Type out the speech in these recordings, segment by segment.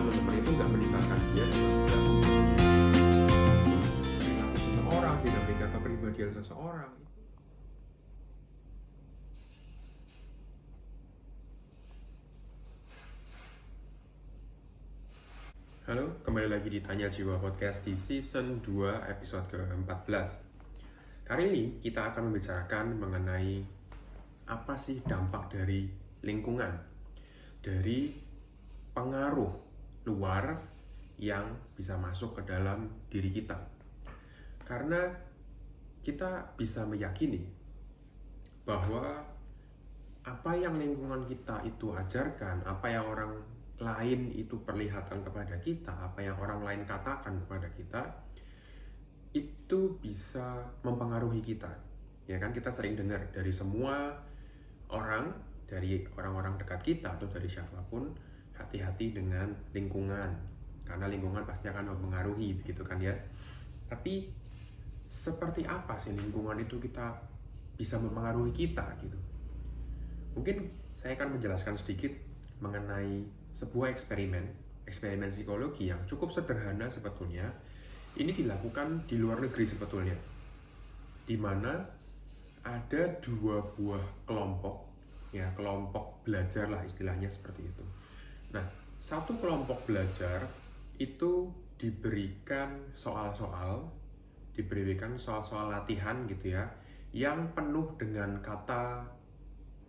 teman-teman itu nggak meninggalkan dia dalam perilaku seseorang, dinamika kepribadian seseorang. Halo, kembali lagi di Tanya Jiwa Podcast di season 2 episode ke-14. Kali ini kita akan membicarakan mengenai apa sih dampak dari lingkungan, dari pengaruh luar yang bisa masuk ke dalam diri kita. Karena kita bisa meyakini bahwa apa yang lingkungan kita itu ajarkan, apa yang orang lain itu perlihatkan kepada kita, apa yang orang lain katakan kepada kita, itu bisa mempengaruhi kita. Ya kan, kita sering dengar dari semua orang, dari orang-orang dekat kita atau dari siapapun, hati-hati dengan lingkungan, karena lingkungan pasti akan mempengaruhi, begitu kan ya. Tapi seperti apa sih lingkungan itu kita bisa mempengaruhi kita gitu? Mungkin saya akan menjelaskan sedikit mengenai sebuah eksperimen psikologi yang cukup sederhana sebetulnya. Ini dilakukan di luar negeri sebetulnya, di mana ada dua buah kelompok, ya kelompok belajar lah istilahnya seperti itu. Nah, satu kelompok belajar itu diberikan soal-soal latihan gitu ya, yang penuh dengan kata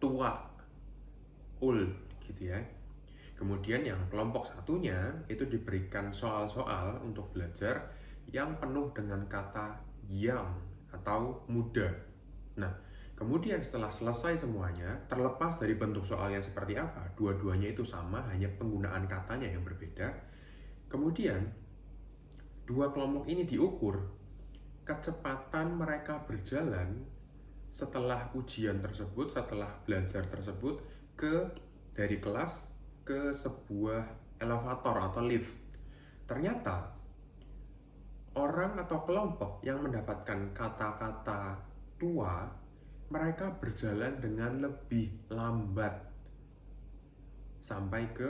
tua, old gitu ya. Kemudian yang kelompok satunya itu diberikan soal-soal untuk belajar yang penuh dengan kata young atau muda. Nah, kemudian setelah selesai semuanya, terlepas dari bentuk soalnya seperti apa, dua-duanya itu sama, hanya penggunaan katanya yang berbeda. Kemudian dua kelompok ini diukur kecepatan mereka berjalan setelah ujian tersebut, setelah belajar tersebut, dari kelas ke sebuah elevator atau lift. Ternyata orang atau kelompok yang mendapatkan kata-kata tua, mereka berjalan dengan lebih lambat sampai ke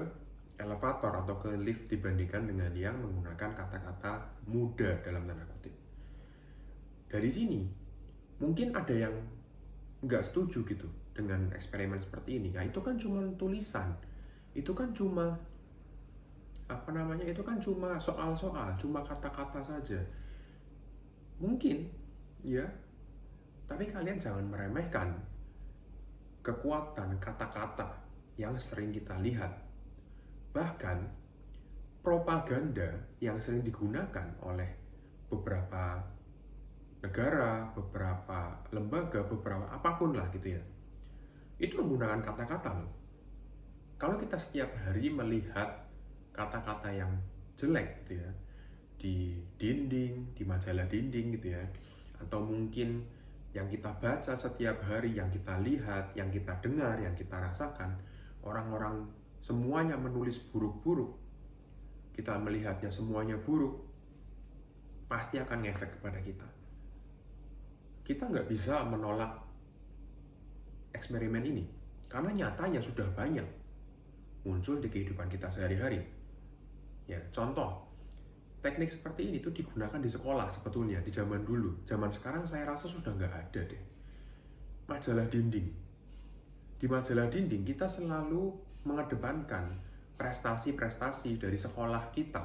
elevator atau ke lift dibandingkan dengan yang menggunakan kata-kata muda dalam tanda kutip. Dari sini mungkin ada yang nggak setuju gitu dengan eksperimen seperti ini. Ya itu kan cuma tulisan, itu kan cuma itu kan cuma soal-soal, cuma kata-kata saja. Mungkin ya, tapi kalian jangan meremehkan kekuatan kata-kata yang sering kita lihat. Bahkan propaganda yang sering digunakan oleh beberapa negara, beberapa lembaga, beberapa apapun lah gitu ya, itu menggunakan kata-kata loh. Kalau kita setiap hari melihat kata-kata yang jelek gitu ya, di dinding, di majalah dinding gitu ya, atau mungkin yang kita baca setiap hari, yang kita lihat, yang kita dengar, yang kita rasakan, orang-orang semuanya menulis buruk-buruk, kita melihatnya semuanya buruk, pasti akan ngefek kepada kita. Kita nggak bisa menolak eksperimen ini, karena nyatanya sudah banyak muncul di kehidupan kita sehari-hari. Ya, contoh, teknik seperti ini tuh digunakan di sekolah sebetulnya, di zaman dulu. Zaman sekarang saya rasa sudah nggak ada deh. Majalah dinding. Di majalah dinding kita selalu mengedepankan prestasi-prestasi dari sekolah kita,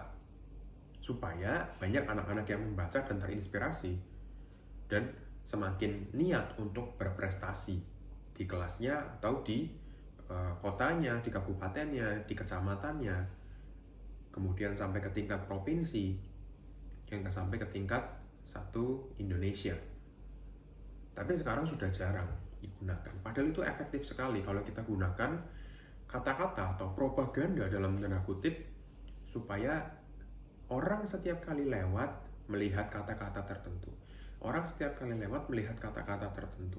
supaya banyak anak-anak yang membaca dan terinspirasi, dan semakin niat untuk berprestasi di kelasnya atau di kotanya, di kabupatennya, di kecamatannya, kemudian sampai ke tingkat provinsi, yang sampai ke tingkat satu Indonesia. Tapi sekarang sudah jarang digunakan. Padahal itu efektif sekali kalau kita gunakan kata-kata atau propaganda dalam tanda kutip, supaya orang setiap kali lewat melihat kata-kata tertentu. Orang setiap kali lewat melihat kata-kata tertentu.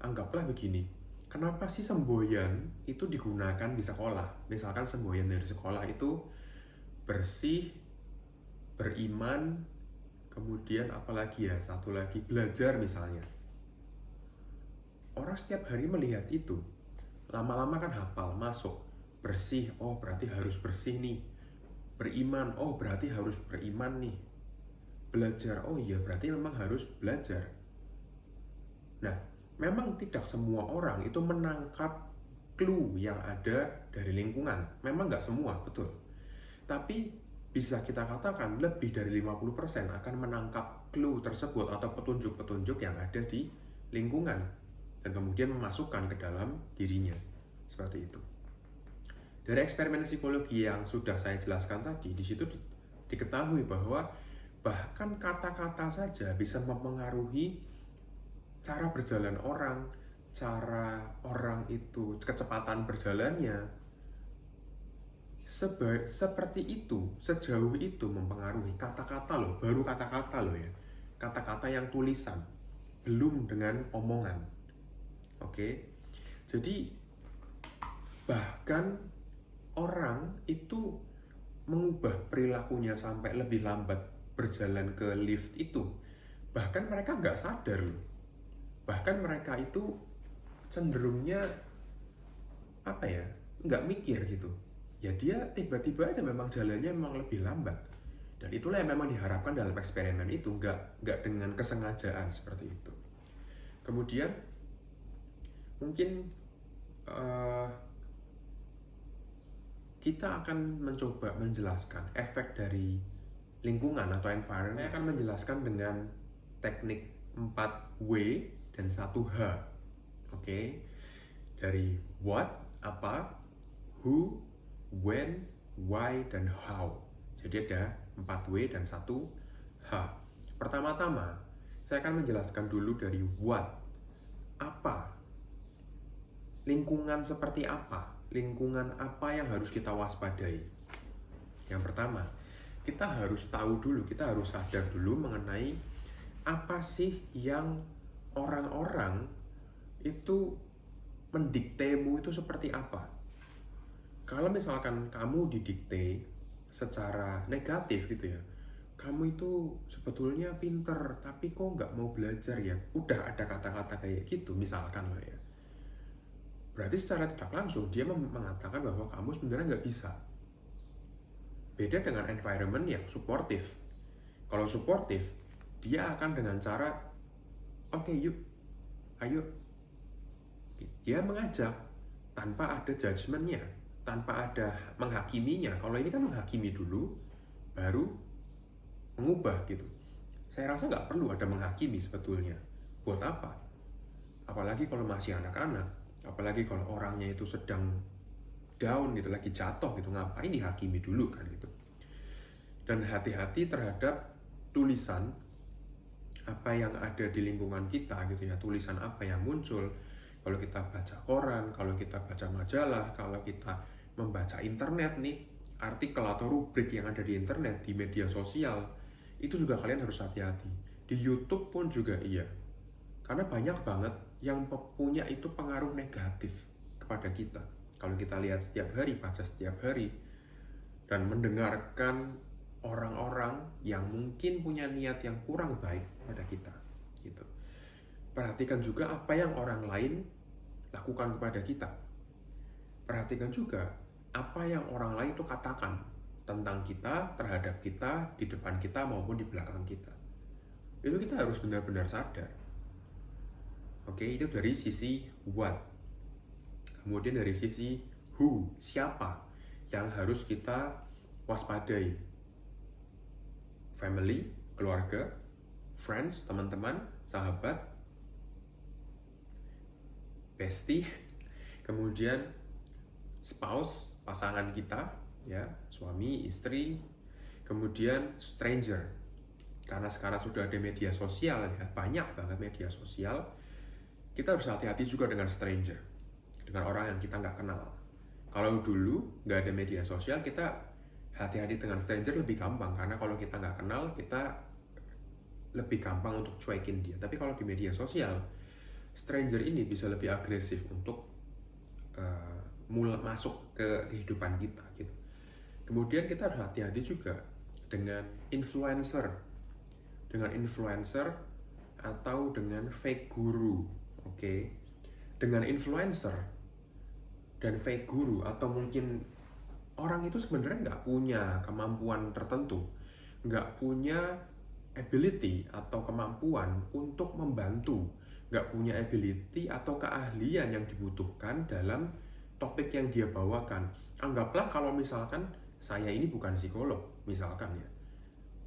Anggaplah begini, kenapa sih semboyan itu digunakan di sekolah? Misalkan semboyan dari sekolah itu bersih, beriman, kemudian apalagi ya, satu lagi belajar misalnya. Orang setiap hari melihat itu, lama-lama kan hafal, masuk, bersih, oh berarti harus bersih nih. beriman, oh berarti harus beriman nih. Belajar, oh iya berarti memang harus belajar. Nah, memang tidak semua orang itu menangkap clue yang ada dari lingkungan. Memang nggak semua, betul. Tapi bisa kita katakan lebih dari 50% akan menangkap clue tersebut atau petunjuk-petunjuk yang ada di lingkungan dan kemudian memasukkan ke dalam dirinya. Seperti itu. Dari eksperimen psikologi yang sudah saya jelaskan tadi, di situ diketahui bahwa bahkan kata-kata saja bisa mempengaruhi cara berjalan orang, cara orang itu kecepatan berjalannya. Seperti itu, sejauh itu mempengaruhi kata-kata loh, baru kata-kata loh ya. Kata-kata yang tulisan, belum dengan omongan. Oke. Jadi bahkan orang itu mengubah perilakunya sampai lebih lambat berjalan ke lift itu. Bahkan mereka nggak sadar loh. Bahkan mereka itu cenderungnya nggak mikir gitu. Ya dia tiba-tiba aja memang jalannya memang lebih lambat. Dan itulah yang memang diharapkan dalam eksperimen itu, nggak dengan kesengajaan seperti itu. Kemudian mungkin kita akan mencoba menjelaskan efek dari lingkungan atau environment. Saya akan menjelaskan dengan teknik 4W dan 1H. Oke. Dari what, apa, who, when, why, dan how. Jadi ada 4W dan 1H. Pertama-tama, saya akan menjelaskan dulu dari what. Apa? Lingkungan seperti apa? Lingkungan apa yang harus kita waspadai? Yang pertama, kita harus tahu dulu, kita harus sadar dulu mengenai apa sih yang orang-orang itu mendiktemu itu seperti apa. Kalau misalkan kamu didikte secara negatif gitu ya, kamu itu sebetulnya pinter tapi kok nggak mau belajar ya, udah ada kata-kata kayak gitu misalkan lah ya, berarti secara tidak langsung dia mengatakan bahwa kamu sebenarnya nggak bisa. Beda dengan environment yang suportif. Kalau suportif, dia akan dengan cara oke, yuk, ayo. Dia mengajak tanpa ada judgement-nya, tanpa ada menghakiminya. Kalau ini kan menghakimi dulu, baru mengubah gitu. Saya rasa nggak perlu ada menghakimi sebetulnya. Buat apa? Apalagi kalau masih anak-anak, apalagi kalau orangnya itu sedang down gitu, lagi jatuh gitu, ngapain dihakimi dulu kan gitu. Dan hati-hati terhadap tulisan apa yang ada di lingkungan kita gitu ya, tulisan apa yang muncul. Kalau kita baca koran, kalau kita baca majalah, kalau kita membaca internet nih, artikel atau rubrik yang ada di internet, di media sosial, itu juga kalian harus hati-hati. Di YouTube pun juga iya. Karena banyak banget yang punya itu pengaruh negatif kepada kita. Kalau kita lihat setiap hari, baca setiap hari, dan mendengarkan orang-orang yang mungkin punya niat yang kurang baik pada kita gitu. Perhatikan juga apa yang orang lain lakukan kepada kita. Perhatikan juga apa yang orang lain itu katakan tentang kita, terhadap kita, di depan kita maupun di belakang kita. Itu kita harus benar-benar sadar. Oke, itu dari sisi what. Kemudian dari sisi who, siapa yang harus kita waspadai. Family, keluarga, friends, teman-teman, sahabat, bestie, kemudian spouse, pasangan kita, ya, suami, istri, kemudian stranger. Karena sekarang sudah ada media sosial, ya, banyak banget media sosial. Kita harus hati-hati juga dengan stranger, dengan orang yang kita nggak kenal. Kalau dulu nggak ada media sosial, kita hati-hati dengan stranger lebih gampang, karena kalau kita nggak kenal, kita lebih gampang untuk cuekin dia. Tapi kalau di media sosial, stranger ini bisa lebih agresif untuk mulai masuk ke kehidupan kita gitu. Kemudian kita harus hati-hati juga dengan influencer atau dengan fake guru. Oke. Dengan influencer dan fake guru atau mungkin orang itu sebenarnya nggak punya kemampuan tertentu, nggak punya ability atau kemampuan untuk membantu, nggak punya ability atau keahlian yang dibutuhkan dalam topik yang dia bawakan. Anggaplah kalau misalkan saya ini bukan psikolog, misalkan ya,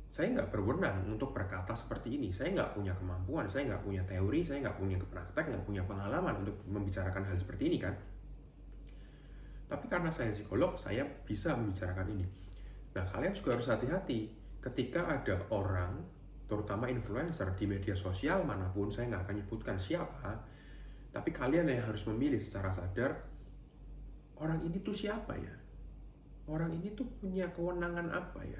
saya nggak berwenang untuk berkata seperti ini, saya nggak punya kemampuan, saya nggak punya teori, saya nggak punya praktek, nggak punya pengalaman untuk membicarakan hal seperti ini kan. Tapi karena saya psikolog, saya bisa membicarakan ini. Nah, kalian juga harus hati-hati ketika ada orang, terutama influencer di media sosial manapun, saya nggak akan nyebutkan siapa, tapi kalian yang harus memilih secara sadar, orang ini tuh siapa ya? Orang ini tuh punya kewenangan apa ya?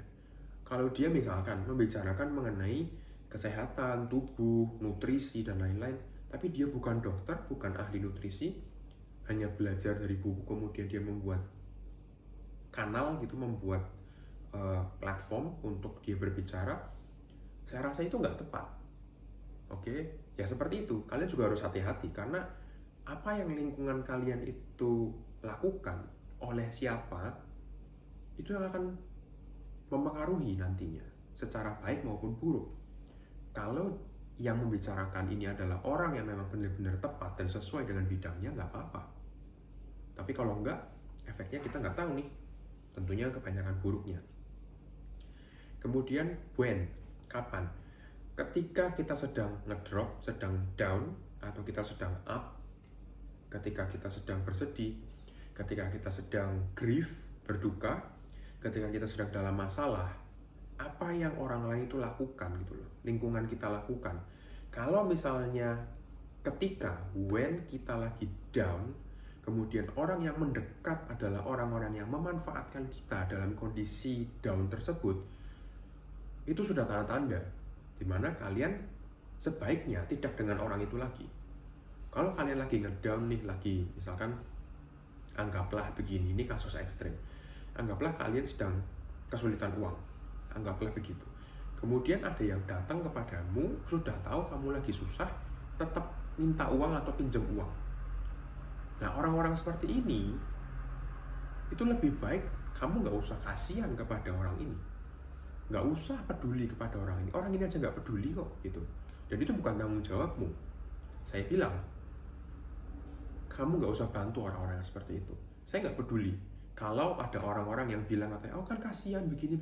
Kalau dia misalkan membicarakan mengenai kesehatan, tubuh, nutrisi, dan lain-lain, tapi dia bukan dokter, bukan ahli nutrisi, hanya belajar dari buku, kemudian dia membuat kanal gitu, membuat platform untuk dia berbicara, saya rasa itu nggak tepat. Oke, ya seperti itu. Kalian juga harus hati-hati karena apa yang lingkungan kalian itu lakukan oleh siapa, itu yang akan mempengaruhi nantinya secara baik maupun buruk. Kalau yang membicarakan ini adalah orang yang memang benar-benar tepat dan sesuai dengan bidangnya, nggak apa-apa. Tapi kalau enggak, efeknya kita nggak tahu nih. Tentunya kebanyakan buruknya. Kemudian when, kapan? Ketika kita sedang ngedrop, sedang down, atau kita sedang up, ketika kita sedang bersedih, ketika kita sedang grief, berduka, ketika kita sedang dalam masalah, apa yang orang lain itu lakukan gitu loh, lingkungan kita lakukan. Kalau misalnya ketika when kita lagi down, kemudian orang yang mendekat adalah orang-orang yang memanfaatkan kita dalam kondisi down tersebut, itu sudah tanda-tanda dimana kalian sebaiknya tidak dengan orang itu lagi. Kalau kalian lagi ngedown nih, lagi misalkan anggaplah begini, ini kasus ekstrim, anggaplah kalian sedang kesulitan uang, anggaplah begitu. Kemudian ada yang datang kepadamu, sudah tahu kamu lagi susah, tetap minta uang atau pinjam uang. Nah, orang-orang seperti ini, itu lebih baik kamu nggak usah kasihan kepada orang ini, nggak usah peduli kepada orang ini aja nggak peduli kok gitu. Dan itu bukan tanggung jawabmu. Saya bilang, kamu nggak usah bantu orang-orang yang seperti itu. Saya nggak peduli kalau ada orang-orang yang bilang katanya, oh kan kasihan begini.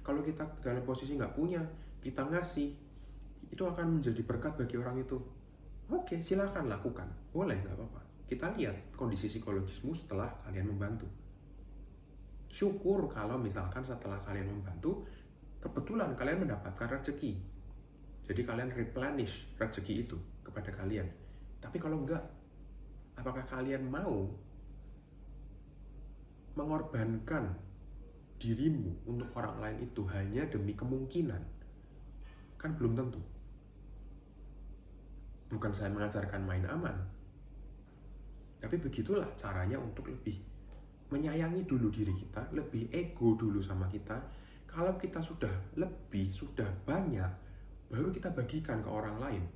Kalau kita dalam posisi nggak punya, kita ngasih, itu akan menjadi berkat bagi orang itu. Oke, silakan lakukan, boleh, nggak apa-apa. Kita lihat kondisi psikologismu setelah kalian membantu. Syukur kalau misalkan setelah kalian membantu, kebetulan kalian mendapatkan rezeki. Jadi kalian replenish rezeki itu kepada kalian. Tapi kalau enggak, apakah kalian mau mengorbankan dirimu untuk orang lain itu hanya demi kemungkinan? Kan belum tentu. Bukan saya mengajarkan main aman, tapi begitulah caranya untuk lebih menyayangi dulu diri kita, lebih ego dulu sama kita. Kalau kita sudah lebih, sudah banyak, baru kita bagikan ke orang lain.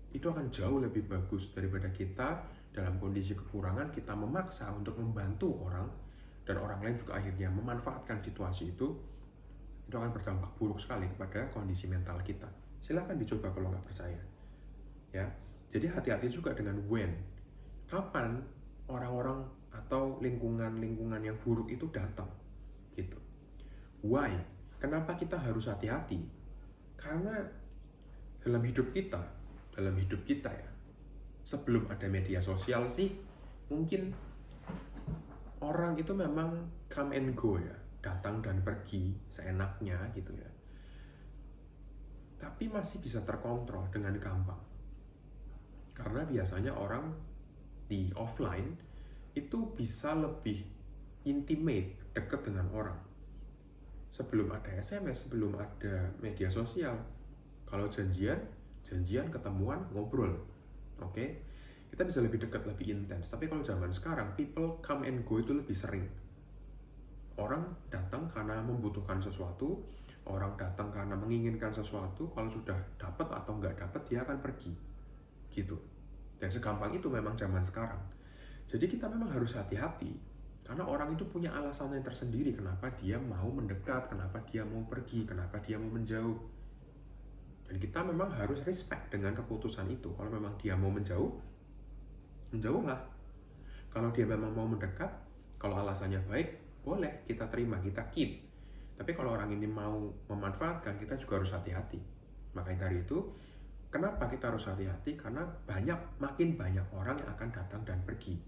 Itu akan jauh lebih bagus daripada kita dalam kondisi kekurangan, kita memaksa untuk membantu orang, dan orang lain juga akhirnya memanfaatkan situasi itu. Itu akan berdampak buruk sekali kepada kondisi mental kita. Silakan dicoba kalau nggak percaya. Ya, jadi hati-hati juga dengan when. Kapan orang-orang atau lingkungan-lingkungan yang buruk itu datang, gitu. Why? Kenapa kita harus hati-hati? Karena dalam hidup kita ya, sebelum ada media sosial sih, mungkin orang itu memang come and go ya, datang dan pergi seenaknya gitu ya. Tapi masih bisa terkontrol dengan gampang. Karena biasanya orang di offline itu bisa lebih intimate, dekat dengan orang. Sebelum ada SMS, sebelum ada media sosial, kalau janjian ketemuan, ngobrol, oke? Kita bisa lebih dekat, lebih intens. Tapi kalau zaman sekarang, people come and go itu lebih sering. Orang datang karena membutuhkan sesuatu, orang datang karena menginginkan sesuatu, kalau sudah dapat atau nggak dapat, dia akan pergi, gitu. Dan segampang itu memang zaman sekarang. Jadi kita memang harus hati-hati Karena orang itu punya alasannya tersendiri kenapa dia mau mendekat, kenapa dia mau pergi, kenapa dia mau menjauh. Dan kita memang harus respect dengan keputusan itu. Kalau memang dia mau menjauh, menjauhlah. Kalau dia memang mau mendekat, kalau alasannya baik, boleh kita terima, kita keep. Tapi kalau orang ini mau memanfaatkan, kita juga harus hati-hati. Makanya dari itu, kenapa kita harus hati-hati? Karena makin banyak orang yang akan datang dan pergi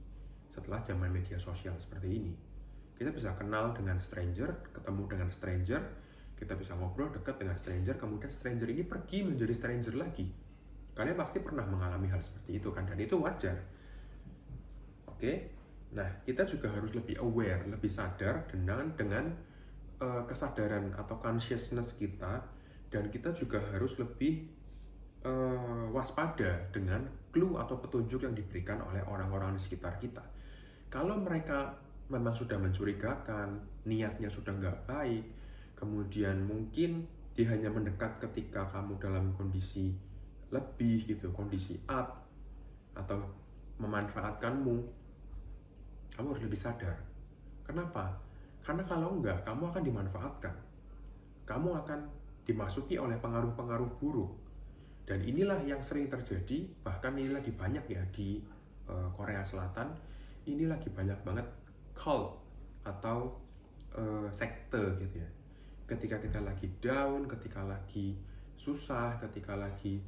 setelah zaman media sosial seperti ini. Kita bisa kenal dengan stranger, ketemu dengan stranger, kita bisa ngobrol dekat dengan stranger, kemudian stranger ini pergi menjadi stranger lagi. Kalian pasti pernah mengalami hal seperti itu kan, dan itu wajar. Oke? Nah, kita juga harus lebih aware, lebih sadar dengan kesadaran atau consciousness kita, dan kita juga harus lebih waspada dengan clue atau petunjuk yang diberikan oleh orang-orang di sekitar kita. Kalau mereka memang sudah mencurigakan, niatnya sudah nggak baik, kemudian mungkin dia hanya mendekat ketika kamu dalam kondisi lebih gitu, kondisi up, atau memanfaatkanmu, kamu harus lebih sadar. Kenapa? Karena kalau enggak, kamu akan dimanfaatkan. Kamu akan dimasuki oleh pengaruh-pengaruh buruk. Dan inilah yang sering terjadi, bahkan ini lagi banyak ya di Korea Selatan. Ini lagi banyak banget cult atau sekte gitu ya. Ketika kita lagi down, ketika lagi susah, ketika lagi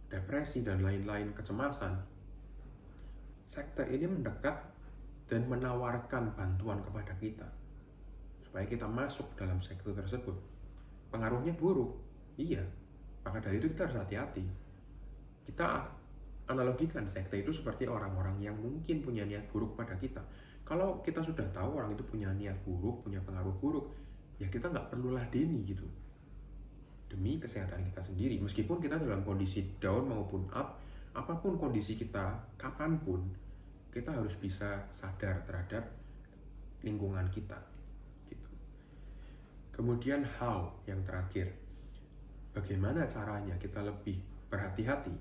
depresi dan lain-lain, kecemasan, sekte ini mendekat dan menawarkan bantuan kepada kita supaya kita masuk dalam sekte tersebut. Pengaruhnya buruk, iya. Maka dari itu kita harus hati-hati. Kita analogikan sekte itu seperti orang-orang yang mungkin punya niat buruk pada kita. Kalau kita sudah tahu orang itu punya niat buruk, punya pengaruh buruk, ya kita nggak perlu ladeni gitu. Demi kesehatan kita sendiri. Meskipun kita dalam kondisi down maupun up, apapun kondisi kita, kapanpun, kita harus bisa sadar terhadap lingkungan kita. Gitu. Kemudian how, yang terakhir. Bagaimana caranya kita lebih berhati-hati?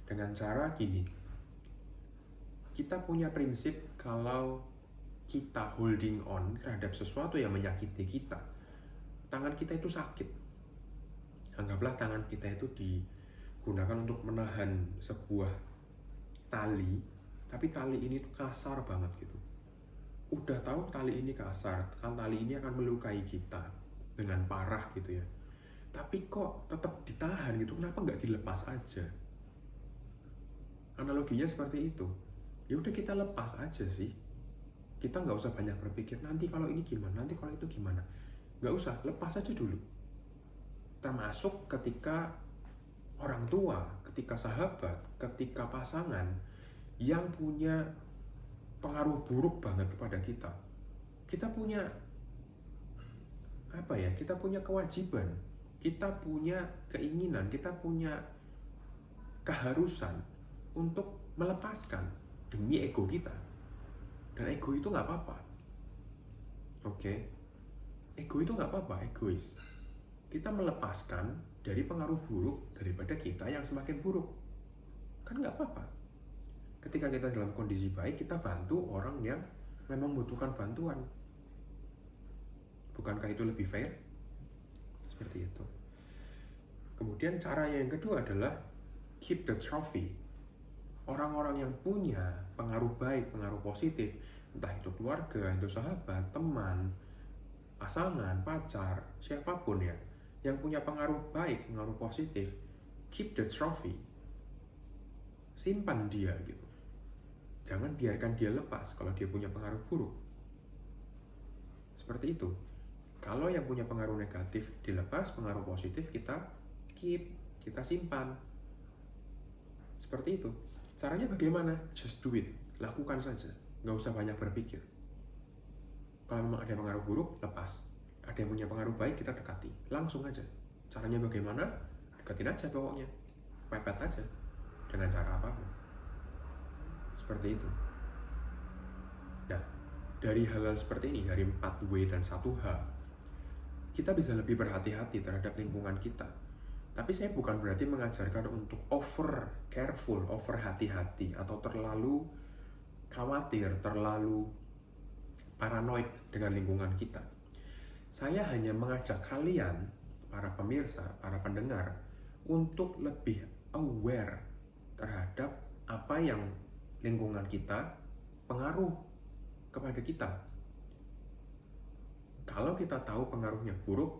Dengan cara gini, kita punya prinsip kalau kita holding on terhadap sesuatu yang menyakiti kita, tangan kita itu sakit. Anggaplah tangan kita itu digunakan untuk menahan sebuah tali, tapi tali ini tuh kasar banget gitu. Udah tahu tali ini kasar, kan tali ini akan melukai kita dengan parah gitu ya. Tapi kok tetap ditahan gitu, kenapa nggak dilepas aja? Analoginya seperti itu. Ya udah kita lepas aja sih. Kita nggak usah banyak berpikir nanti kalau ini gimana, nanti kalau itu gimana. Nggak usah, lepas aja dulu. Termasuk ketika orang tua, ketika sahabat, ketika pasangan yang punya pengaruh buruk banget kepada kita. Kita punya apa ya? Kita punya kewajiban, kita punya keinginan, kita punya keharusan untuk melepaskan demi ego kita. Dan ego itu nggak apa-apa. Oke? Ego itu nggak apa-apa, egois. Kita melepaskan dari pengaruh buruk daripada kita yang semakin buruk. Kan nggak apa-apa. Ketika kita dalam kondisi baik, kita bantu orang yang memang membutuhkan bantuan. Bukankah itu lebih fair? Seperti itu. Kemudian cara yang kedua adalah keep the trophy. Orang-orang yang punya pengaruh baik, pengaruh positif, entah itu keluarga, itu sahabat, teman, pasangan, pacar, siapapun ya, yang punya pengaruh baik, pengaruh positif, keep the trophy. Simpan dia gitu. Jangan biarkan dia lepas kalau dia punya pengaruh buruk. Seperti itu. Kalau yang punya pengaruh negatif dilepas, pengaruh positif kita keep, kita simpan. Seperti itu. Caranya bagaimana? Just do it. Lakukan saja. Nggak usah banyak berpikir. Kalau memang ada pengaruh buruk, lepas. Ada yang punya pengaruh baik, kita dekati. Langsung aja. Caranya bagaimana? Deketin aja pokoknya. Pepet aja. Dengan cara apapun. Seperti itu. Nah, dari hal-hal seperti ini, dari 4W dan 1H, kita bisa lebih berhati-hati terhadap lingkungan kita. Tapi saya bukan berarti mengajarkan untuk over careful, over hati-hati, atau terlalu khawatir, terlalu paranoid dengan lingkungan kita. Saya hanya mengajak kalian, para pemirsa, para pendengar, untuk lebih aware terhadap apa yang lingkungan kita pengaruh kepada kita. Kalau kita tahu pengaruhnya buruk,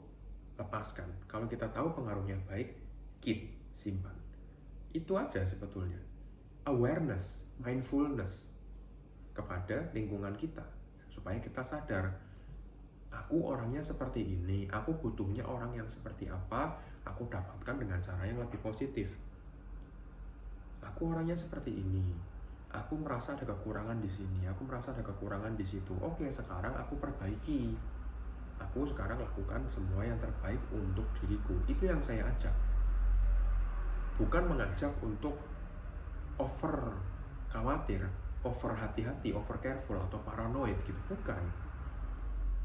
lepaskan. Kalau kita tahu pengaruhnya baik, keep, simpan. Itu aja sebetulnya. Awareness, mindfulness kepada lingkungan kita, supaya kita sadar, aku orangnya seperti ini, aku butuhnya orang yang seperti apa, aku dapatkan dengan cara yang lebih positif. Aku orangnya seperti ini, aku merasa ada kekurangan di sini, aku merasa ada kekurangan di situ. Oke, sekarang aku perbaiki. Aku sekarang lakukan semua yang terbaik untuk diriku. Itu yang saya ajak. Bukan mengajak untuk over khawatir, over hati-hati, over careful atau paranoid gitu, bukan.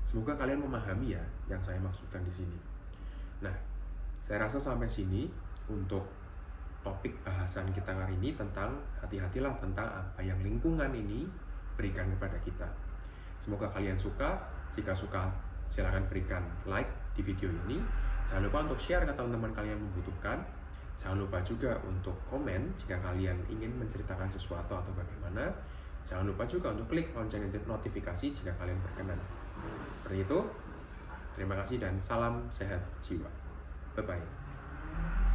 Semoga kalian memahami ya yang saya maksudkan di sini. Nah, saya rasa sampai sini untuk topik bahasan kita hari ini tentang hati-hatilah tentang apa yang lingkungan ini berikan kepada kita. Semoga kalian suka. Jika suka, silakan berikan like di video ini. Jangan lupa untuk share ke teman-teman kalian yang membutuhkan. Jangan lupa juga untuk komen jika kalian ingin menceritakan sesuatu atau bagaimana. Jangan lupa juga untuk klik lonceng notifikasi jika kalian berkenan. Seperti itu, terima kasih dan salam sehat jiwa. Bye-bye.